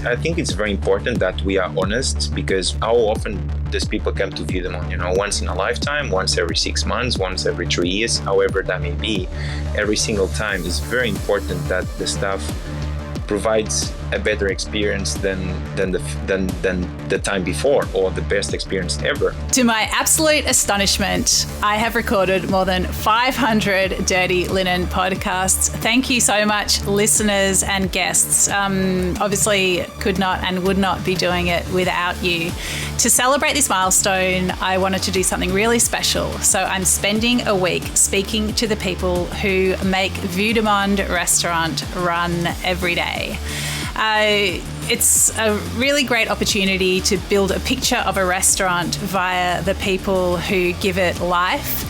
I think it's very important that we are honest, because how often does people come to Vue De Monde? Once in a lifetime, once every 6 months, once every 3 years, however that may be. Every single time is very important that the staff provides a better experience than the time before, or the best experience ever. To my absolute astonishment, I have recorded more than 500 Dirty Linen podcasts. Thank you so much, listeners and guests. Obviously could not and would not be doing it without you. To celebrate this milestone, I wanted to do something really special. So I'm spending a week speaking to the people who make Vue De Monde restaurant run every day. It's a really great opportunity to build a picture of a restaurant via the people who give it life.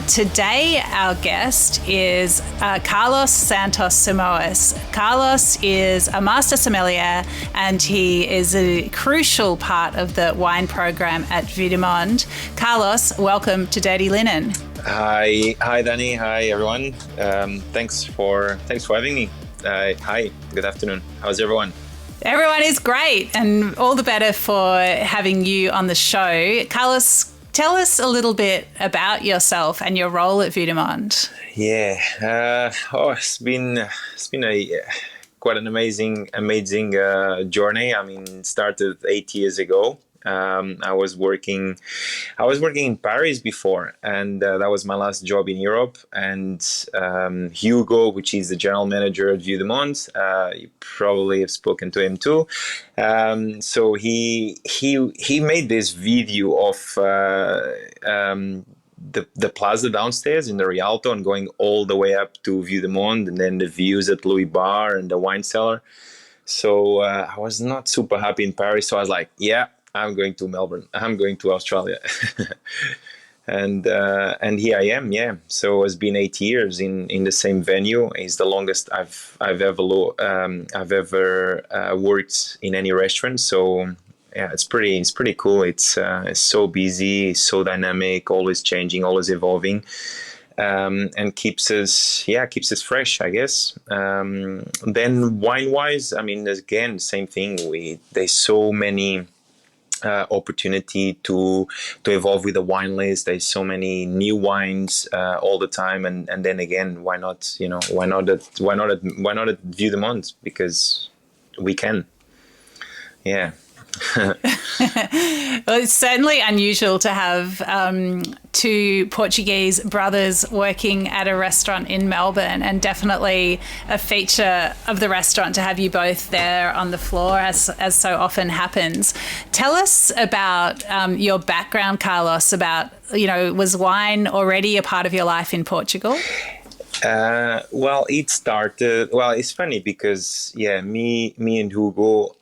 Today, our guest is Carlos Simoes. Carlos is a Master Sommelier, and he is a crucial part of the wine program at Vue De Monde. Carlos, welcome to Dirty Linen. Hi, Dani. Hi, everyone. Thanks for having me. Hi, good afternoon. How's everyone? Everyone is great, and all the better for having you on the show. Carlos, tell us a little bit about yourself and your role at Vue De Monde. Yeah, it's been quite an amazing journey. I mean, it started 8 years ago. I was working in Paris before, and that was my last job in Europe. And Hugo, which is the general manager at Vue De Monde, you probably have spoken to him too. So he made this video of the plaza downstairs in the Rialto, and going all the way up to Vue De Monde, and then the views at Louis Bar and the wine cellar. So I was not super happy in Paris. So I was like, yeah, I'm going to Melbourne. I'm going to Australia. and here I am. Yeah. So it's been 8 years in the same venue. It's the longest I've ever worked in any restaurant. So yeah, it's pretty cool. It's so busy, so dynamic, always changing, always evolving. And keeps us fresh, I guess. Then wine-wise, I mean, again, same thing. There's so many opportunity to evolve with the wine list. There's so many new wines all the time, and then again, why not at Vue De Monde, because we can. Yeah. Well, it's certainly unusual to have two Portuguese brothers working at a restaurant in Melbourne, and definitely a feature of the restaurant to have you both there on the floor, as so often happens. Tell us about your background, Carlos. About, was wine already a part of your life in Portugal? Well, it's funny because, me and Hugo,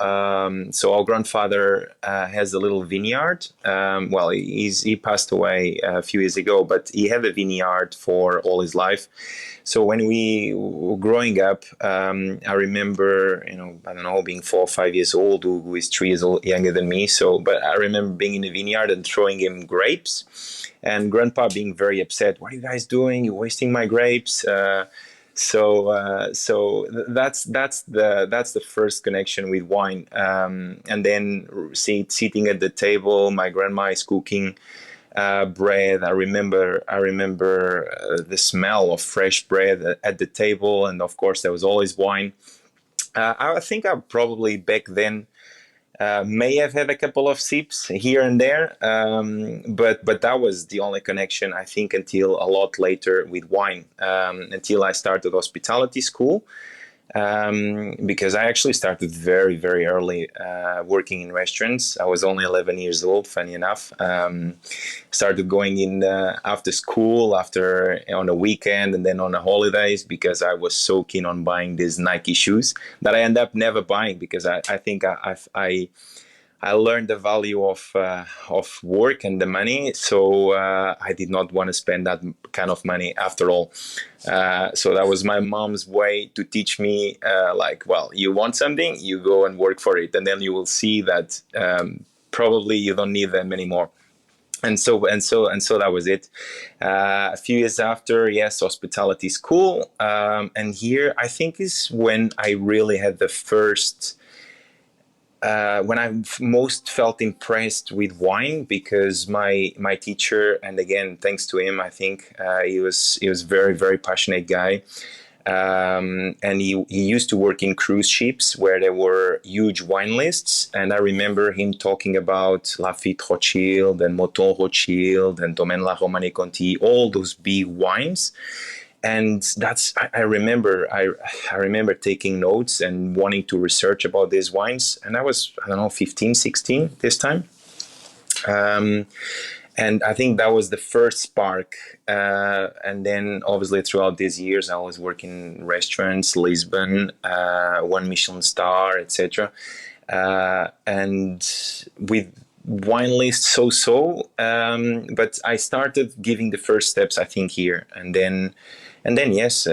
so our grandfather has a little vineyard. He passed away a few years ago, but he had a vineyard for all his life. So when we were growing up, I remember, I don't know, being 4 or 5 years old. Hugo is 3 years younger than me. But I remember being in the vineyard and throwing him grapes. And Grandpa being very upset. What are you guys doing? You're wasting my grapes. So that's the first connection with wine. And then sitting at the table, my grandma is cooking bread. I remember the smell of fresh bread at the table, and of course there was always wine. I think I probably back then may have had a couple of sips here and there, but that was the only connection, I think, until a lot later with wine, until I started hospitality school, because I actually started very, very early working in restaurants. I was only 11 years old, funny enough. Started going in after school, on a weekend, and then on the holidays, because I was so keen on buying these Nike shoes that I end up never buying, because I think I learned the value of work and the money, so I did not want to spend that kind of money after all. So that was my mom's way to teach me, you want something, you go and work for it, and then you will see that probably you don't need them anymore. And so that was it. A few years after, yes, hospitality school, and here I think is when I really had the first when I most felt impressed with wine, because my teacher, and again thanks to him, I think he was very, very passionate guy. And he used to work in cruise ships where there were huge wine lists. And I remember him talking about Lafite Rothschild and Mouton Rothschild and Domaine La Romanée Conti, all those big wines. And I remember taking notes and wanting to research about these wines. And I was, I don't know, 15, 16 this time. And I think that was the first spark. And then obviously throughout these years, I was working in restaurants, Lisbon, one Michelin star, etc. And with wine lists but I started giving the first steps, I think, here. And then yes,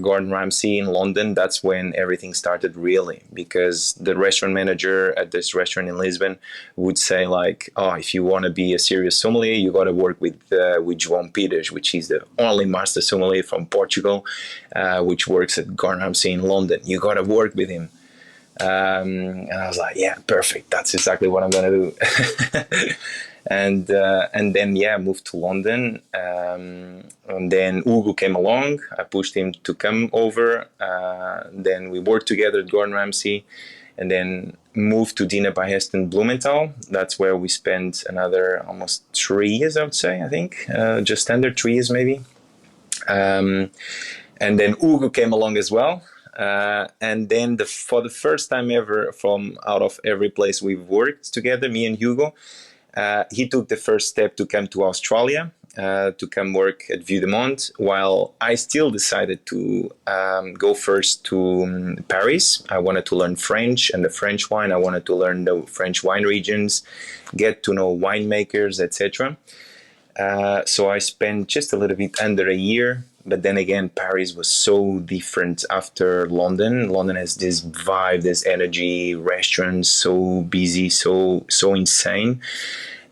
Gordon Ramsay in London, that's when everything started really, because the restaurant manager at this restaurant in Lisbon would say like, oh, if you want to be a serious sommelier, you got to work with João Pires, which is the only Master Sommelier from Portugal, which works at Gordon Ramsay in London. You got to work with him. And I was like, yeah, perfect. That's exactly what I'm going to do. And then, yeah, moved to London. And then Hugo came along. I pushed him to come over. Then we worked together at Gordon Ramsay, and then moved to Dina by Heston Blumenthal. That's where we spent another almost 3 years, I would say, I think. Just under 3 years, maybe. And then Hugo came along as well. And then for the first time ever, from out of every place we've worked together, me and Hugo, he took the first step to come to Australia, to come work at Vue De Monde, while I still decided to go first to Paris. I wanted to learn French and the French wine. I wanted to learn the French wine regions, get to know winemakers, etc. So I spent just a little bit under a year. But then again, Paris was so different after London. London has this vibe, this energy, restaurants so busy, so insane.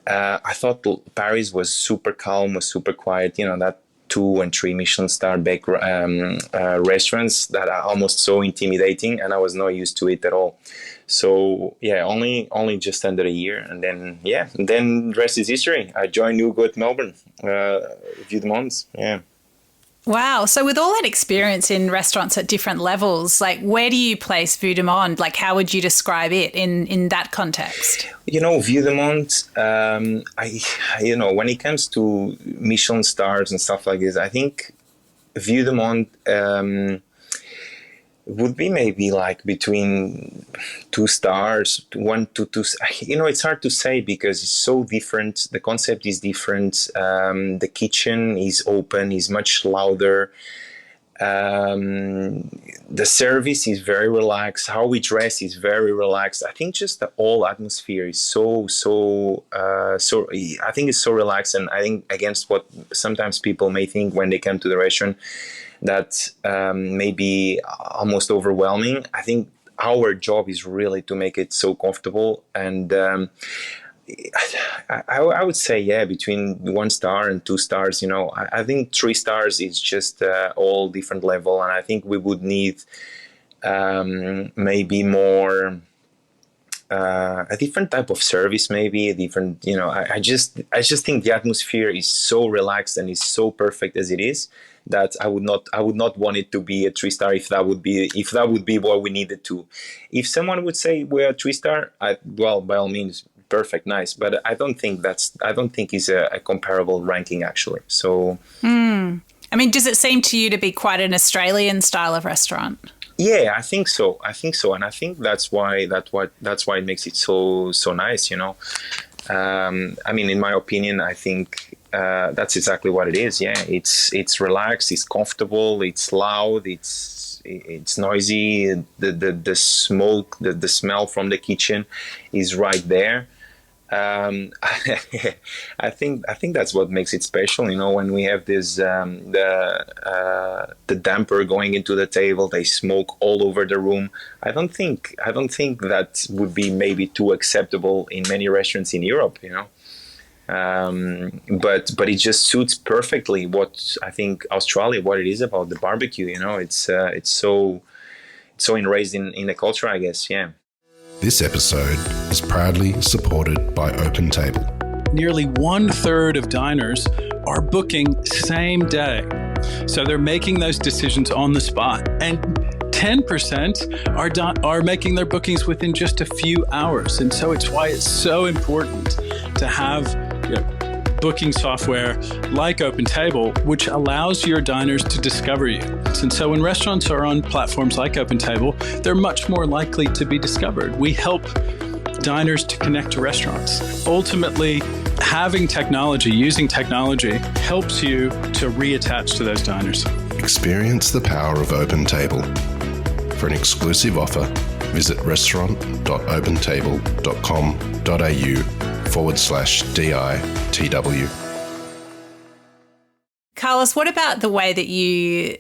I thought Paris was super calm, was super quiet. You know, that 2 and 3 Michelin star restaurants that are almost so intimidating, and I was not used to it at all. So yeah, only just under a year, and then the rest is history. I joined Hugo at Melbourne, Vue De Monde. Yeah. Wow. So with all that experience in restaurants at different levels, like where do you place Vue De Monde? Like how would you describe it in that context? You know, Vue De Monde, when it comes to Michelin stars and stuff like this, I think Vue De Monde would be maybe like between 2 stars, 1 to 2. You know, it's hard to say because it's so different. The concept is different. The kitchen is open, is much louder. The service is very relaxed. How we dress is very relaxed. I think just the whole atmosphere is so I think it's so relaxed. And I think against what sometimes people may think when they come to the restaurant, that may be almost overwhelming. I think our job is really to make it so comfortable. And I would say, yeah, between 1 star and 2 stars, you know, I think 3 stars is just all different level. And I think we would need maybe more, a different type of service, maybe a different, you know, I just think the atmosphere is so relaxed and is so perfect as it is, that I would not want it to be a 3 star if that would be what we needed to. If someone would say we're a 3 star, well, by all means, perfect, nice. But I don't think is a comparable ranking actually. So, I mean, does it seem to you to be quite an Australian style of restaurant? Yeah, I think so, and I think that's why it makes it so nice. You know, I mean, in my opinion, I think that's exactly what it is. Yeah, it's relaxed, it's comfortable, it's loud, it's noisy. The smoke, the smell from the kitchen is right there. I think that's what makes it special. You know, when we have this the damper going into the table, they smoke all over the room. I don't think that would be maybe too acceptable in many restaurants in Europe. You know. But it just suits perfectly what I think Australia, what it is about the barbecue. You know, it's so enraised in the culture, I guess. Yeah. This episode is proudly supported by OpenTable. Nearly 1/3 of diners are booking same day. So they're making those decisions on the spot. And 10% are making their bookings within just a few hours. And so it's why it's so important to have booking software like OpenTable, which allows your diners to discover you. And so when restaurants are on platforms like OpenTable, they're much more likely to be discovered. We help diners to connect to restaurants. Ultimately, having technology, using technology, helps you to reattach to those diners. Experience the power of OpenTable. For an exclusive offer, visit restaurant.opentable.com.au/DITW. Carlos, what about the way that you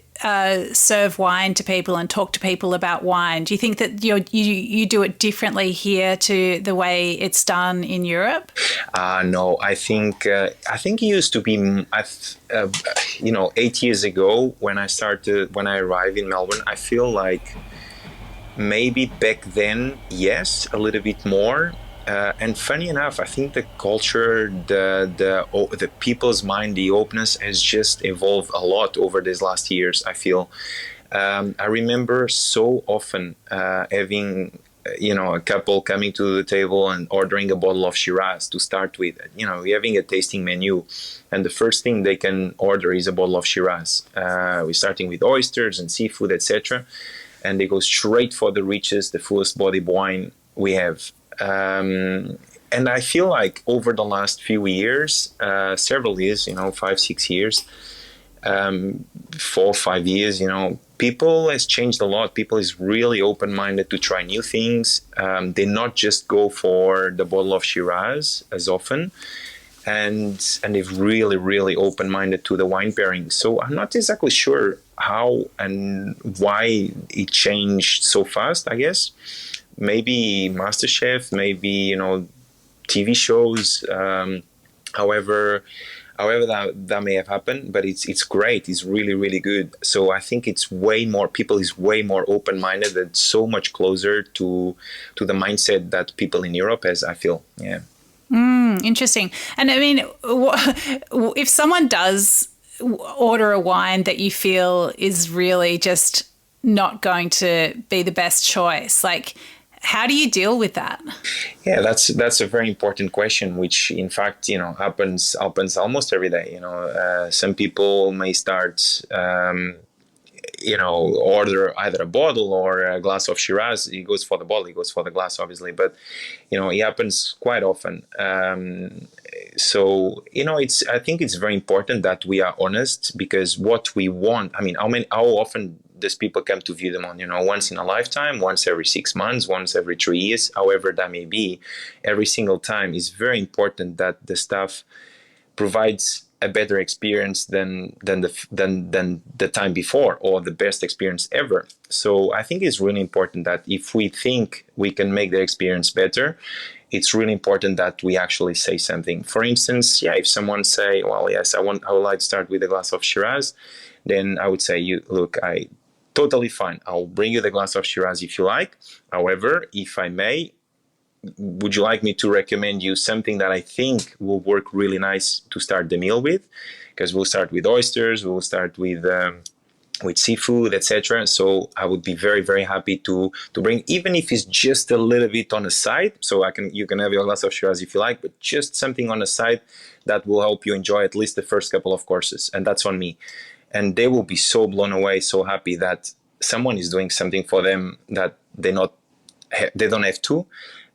serve wine to people and talk to people about wine? Do you think that you do it differently here to the way it's done in Europe? No, I think it used to be, 8 years ago when I arrived in Melbourne, I feel like maybe back then, yes, a little bit more. And funny enough, I think the culture, the people's mind, the openness has just evolved a lot over these last years, I feel. I remember so often having, a couple coming to the table and ordering a bottle of Shiraz to start with. We're having a tasting menu, and the first thing they can order is a bottle of Shiraz. We're starting with oysters and seafood, etc. And they go straight for the richest, the fullest bodied wine we have. And I feel like over the last few years, several years, 5-6 years, 4-5 years, people has changed a lot. People is really open-minded to try new things. They not just go for the bottle of Shiraz as often, and they're really, really open-minded to the wine pairing. So I'm not exactly sure how and why it changed so fast, I guess. Maybe MasterChef, maybe, TV shows, however that may have happened, but it's great. It's really, really good. So I think people is way more open-minded and so much closer to the mindset that people in Europe has, I feel. Yeah. Interesting. And I mean, if someone does order a wine that you feel is really just not going to be the best choice, like, how do you deal with that? Yeah, that's a very important question, which in fact, happens almost every day. Some people may start, order either a bottle or a glass of Shiraz. He goes for the bottle, he goes for the glass, obviously, but it happens quite often. So I think it's very important that we are honest, because what we want, how often does people come to Vue De Monde? Once in a lifetime, once every 6 months, once every 3 years, however that may be. Every single time is very important that the staff provides a better experience than the time before, or the best experience ever. So I think it's really important that if we think we can make the experience better, it's really important that we actually say something. For instance, if someone say, well, yes, I would like to start with a glass of Shiraz, then I would say, look, totally fine. I'll bring you the glass of Shiraz if you like. However, if I may, would you like me to recommend you something that I think will work really nice to start the meal with? Because we'll start with oysters, we'll start with seafood, etc. So I would be very, very happy to bring, even if it's just a little bit on the side. So you can have your glass of Shiraz if you like, but just something on the side that will help you enjoy at least the first couple of courses, and that's on me. And they will be so blown away, so happy that someone is doing something for them that they don't have to.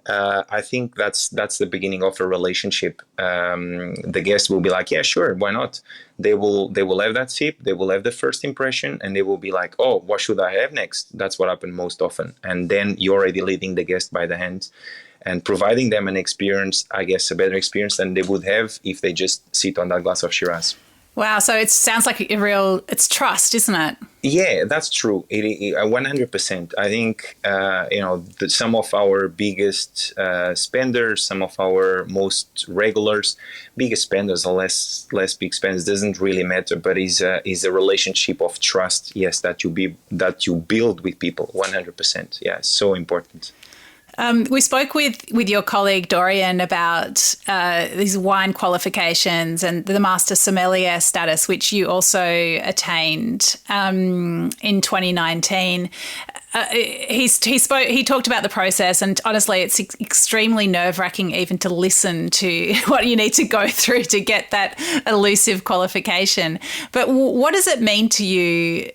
I think that's the beginning of a relationship. The guest will be like, yeah, sure, why not? They will have that sip, they will have the first impression, and they will be like, oh, what should I have next? That's what happens most often. And then you're already leading the guest by the hand and providing them an experience, I guess, a better experience than they would have if they just sit on that glass of Shiraz. Wow. So it sounds like it's trust, isn't it? Yeah, that's true. 100%. I think, some of our biggest spenders, some of our most regulars, biggest spenders or less big spenders, doesn't really matter, but is a relationship of trust. Yes, that you build with people. 100%. Yeah, so important. We spoke with your colleague Dorian about these wine qualifications and the Master Sommelier status, which you also attained in 2019. He talked about the process, and honestly, it's extremely nerve-wracking even to listen to what you need to go through to get that elusive qualification. But what does it mean to you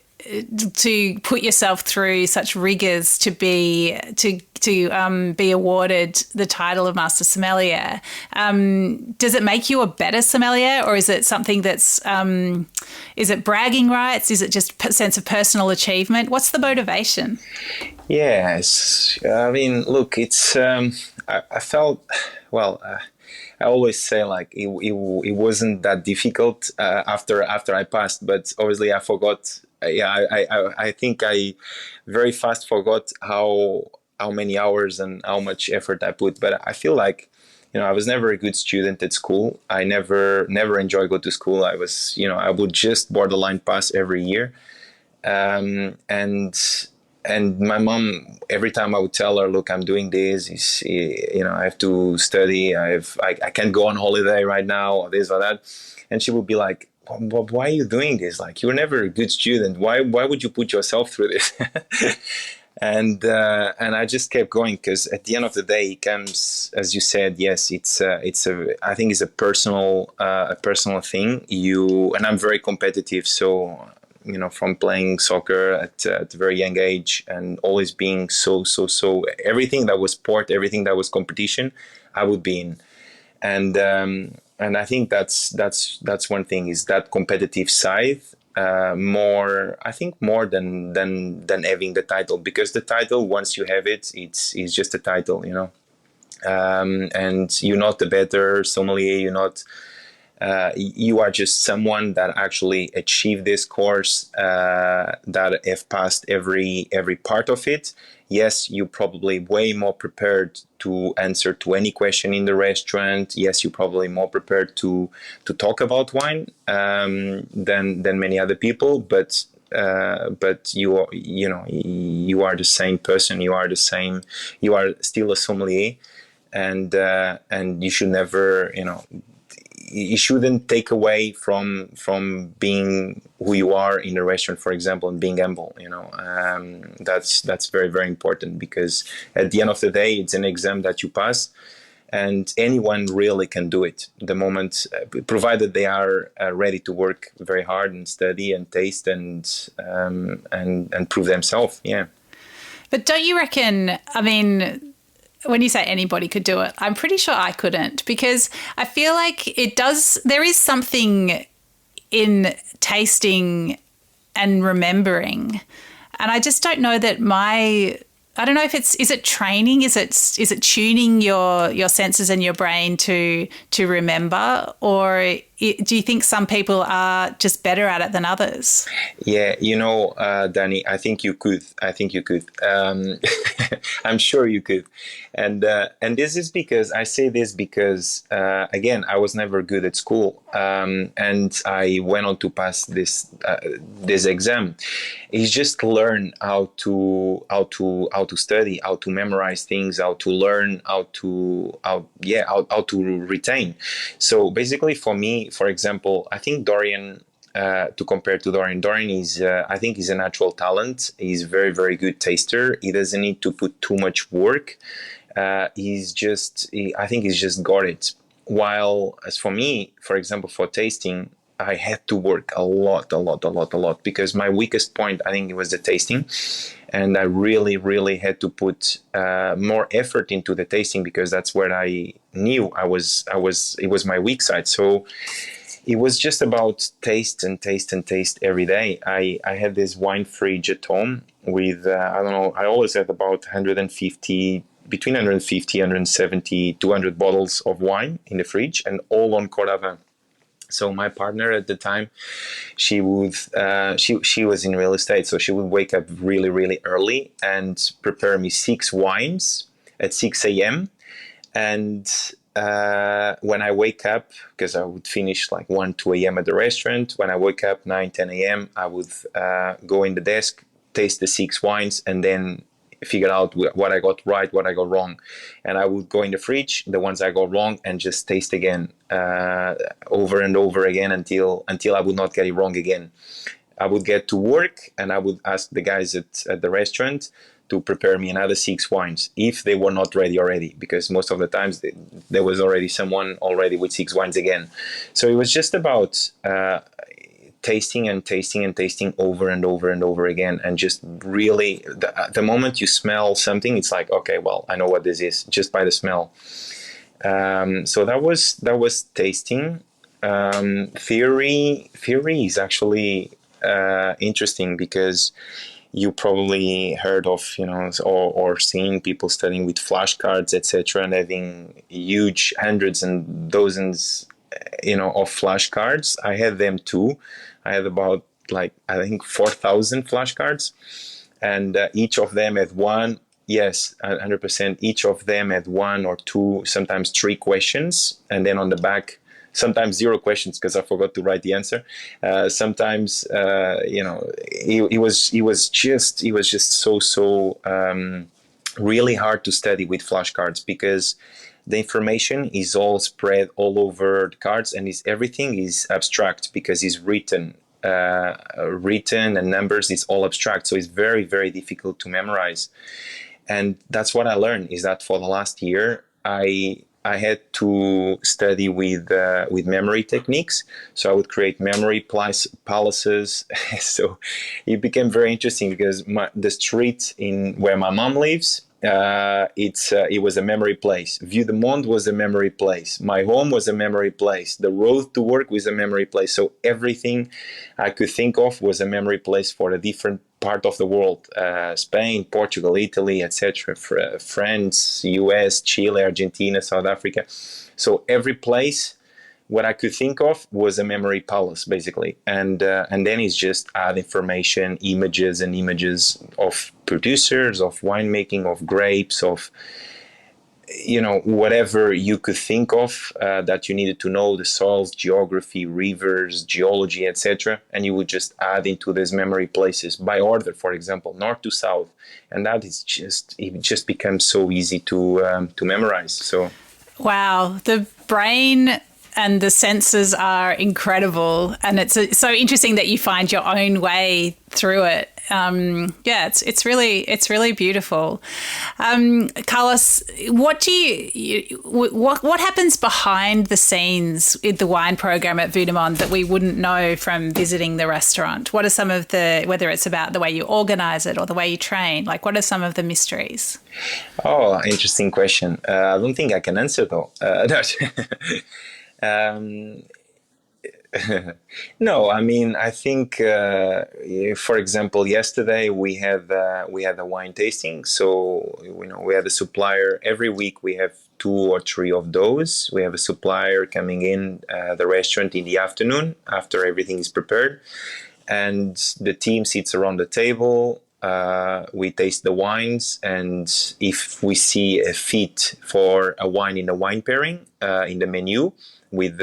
to put yourself through such rigors to be awarded the title of Master Sommelier? Does it make you a better sommelier, or is it something that's is it bragging rights? Is it just a sense of personal achievement? What's the motivation? Yes, I mean, look, it's I felt well. I always say like it wasn't that difficult after I passed, but obviously I forgot. I think I very fast forgot how many hours and how much effort I put. But I feel like, I was never a good student at school. I never enjoyed go to school. I was, I would just borderline pass every year. And my mom, every time I would tell her, look, I'm doing this, I have to study. I can't go on holiday right now, or this or that. And she would be like, why are you doing this? Like, you're never a good student. Why would you put yourself through this? And I just kept going, because at the end of the day, it comes, as you said, yes, I think it's a personal thing. And I'm very competitive, so from playing soccer at a very young age and always being so everything that was sport, everything that was competition, I would be in. And I think that's one thing, is that competitive side, more than having the title, because the title, once you have it, it's just a title, and you're not the better sommelier, you're not. You are just someone that actually achieved this course, that have passed every part of it. Yes, you're probably way more prepared to answer to any question in the restaurant. Yes, you're probably more prepared to talk about wine than many other people. But you are the same person. You are still a sommelier, and you should never, it shouldn't take away from being who you are in a restaurant, for example, and being humble. That's very, very important, because at the end of the day, it's an exam that you pass, and anyone really can do it. The moment, provided they are ready to work very hard and study and taste and prove themselves. Yeah. But don't you reckon? I mean, when you say anybody could do it, I'm pretty sure I couldn't, because I feel like there is something in tasting and remembering. And I just don't know that I don't know if is it training? Is it tuning your senses and your brain to remember? Or do you think some people are just better at it than others? Yeah, Dani, I think you could. I'm sure you could. And this is because, I say this because, again, I was never good at school. And I went on to pass this exam. It's just learn how to study, how to memorize things, how to learn, how to retain. So basically, for me, for example, I think Dorian, to compare to Dorian is, I think he's a natural talent. He's a very, very good taster. He doesn't need to put too much work. I think he's just got it. While as for me, for example, for tasting, I had to work a lot, because my weakest point, I think, it was the tasting. And I really, really had to put more effort into the tasting, because that's where I knew it was my weak side. So it was just about taste every day. I had this wine fridge at home with, I always had about 150, between 150, 170, 200 bottles of wine in the fridge, and all on Cort d'Avin. So my partner at the time, she was in real estate, so she would wake up really, really early and prepare me 6 wines at 6 a.m. And when I wake up, because I would finish like 1, 2 a.m. at the restaurant, when I wake up 9, 10 a.m., I would go in the desk, taste the 6 wines, and then figure out what I got right, what I got wrong. And I would go in the fridge, the ones I got wrong, and just taste again, over and over again until I would not get it wrong again. I would get to work and I would ask the guys at the restaurant to prepare me another 6 wines if they were not ready already, because most of the times there was already someone already with 6 wines again. So it was just about tasting and tasting and tasting over and over and over again, and just really the moment you smell something, it's like, okay, well, I know what this is just by the smell. So that was tasting. Theory is actually interesting, because you probably heard of, or seen people studying with flashcards, etc., and having huge hundreds and dozens, of flashcards. I had them too. I had about, I think 4,000 flashcards, and each of them had one. Yes, 100%. Each of them had 1 or 2, sometimes 3 questions, and then on the back, sometimes 0 questions because I forgot to write the answer. Sometimes, it was just so really hard to study with flashcards, because the information is all spread all over the cards, and everything is abstract because it's written. And numbers is all abstract, so it's very, very difficult to memorize. And that's what I learned, is that for the last year I had to study with memory techniques. So I would create memory palaces. So it became very interesting, because the street where my mom lives, it was a memory place. Vue De Monde was a memory place. My home was a memory place. The road to work was a memory place. So everything I could think of was a memory place for a different part of the world. Spain, Portugal, Italy, etc., France, US, Chile, Argentina, South Africa. So every place what I could think of was a memory palace, basically. And then it's just add information, images and images of producers, of winemaking, of grapes, of whatever you could think of that you needed to know, the soils, geography, rivers, geology, etc. And you would just add into these memory places by order, for example, north to south. And that is it just becomes so easy to memorize. So, wow, the brain and the senses are incredible, and it's so interesting that you find your own way through it. It's really beautiful. Carlos, what happens behind the scenes in the wine program at Vue De Monde that we wouldn't know from visiting the restaurant? What are some of whether it's about the way you organize it or the way you train, what are some of the mysteries? Oh, interesting question. I don't think I can answer though. No, I mean, I think, for example, yesterday we had a wine tasting. So, we had a supplier every week. We have 2 or 3 of those. We have a supplier coming in the restaurant in the afternoon after everything is prepared, and the team sits around the table. We taste the wines, and if we see a fit for a wine in the wine pairing in the menu, we're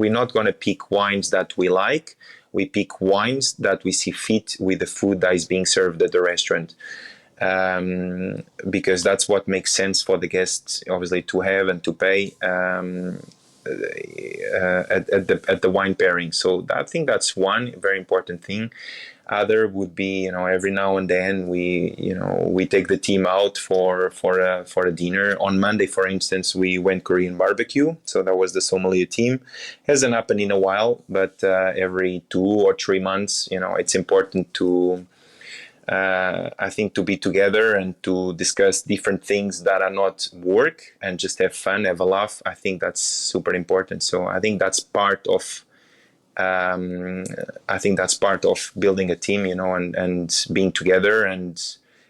not going to pick wines that we like. We pick wines that we see fit with the food that is being served at the restaurant, because that's what makes sense for the guests, obviously, to have and to pay at the wine pairing. So I think that's one very important thing. Other would be, every now and then we take the team out for a dinner. On Monday, for instance, we went Korean barbecue. So that was the sommelier team. Hasn't happened in a while, but every 2 or 3 months, it's important to, I think, to be together and to discuss different things that are not work and just have fun, have a laugh. I think that's super important. So I think that's part of building a team, and being together and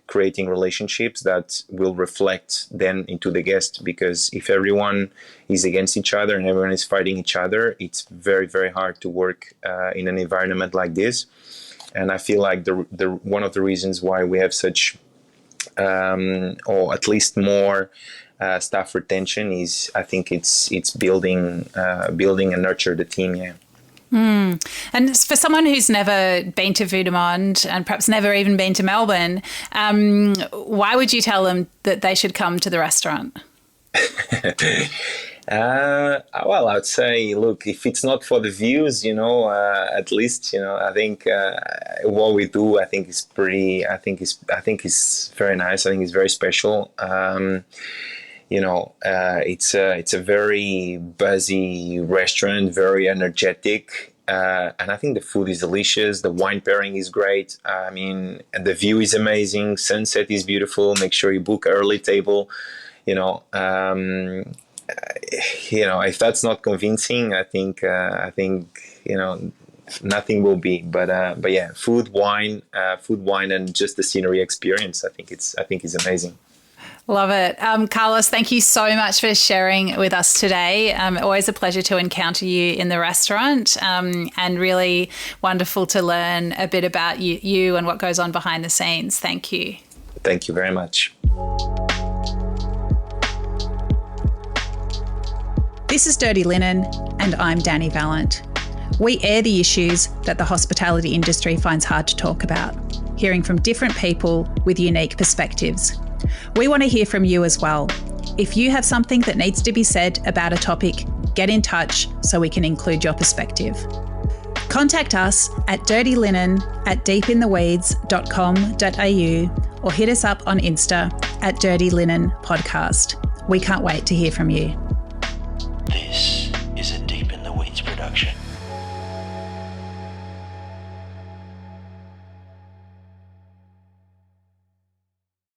creating relationships that will reflect then into the guest. Because if everyone is against each other and everyone is fighting each other, it's very, very hard to work in an environment like this. And I feel like the one of the reasons why we have such, or at least more, staff retention is, I think it's building and nurture the team. Yeah. And for someone who's never been to Vue De Monde and perhaps never even been to Melbourne, why would you tell them that they should come to the restaurant? Well, I would say, look, if it's not for the views, at least, I think what we do, I think is pretty. I think it's very nice. I think it's very special. It's a very buzzy restaurant, very energetic, and I think the food is delicious. The wine pairing is great. I mean, the view is amazing. Sunset is beautiful. Make sure you book early table. If that's not convincing, I think nothing will be. But yeah, food, wine, and just the scenery experience. I think is amazing. Love it. Carlos, thank you so much for sharing with us today. Always a pleasure to encounter you in the restaurant, and really wonderful to learn a bit about you and what goes on behind the scenes. Thank you. Thank you very much. This is Dirty Linen, and I'm Dani Valent. We air the issues that the hospitality industry finds hard to talk about, hearing from different people with unique perspectives. We want to hear from you as well. If you have something that needs to be said about a topic, get in touch so we can include your perspective. Contact us at dirtylinen@deepintheweeds.com.au or hit us up on Insta at Dirty Linen Podcast. We can't wait to hear from you.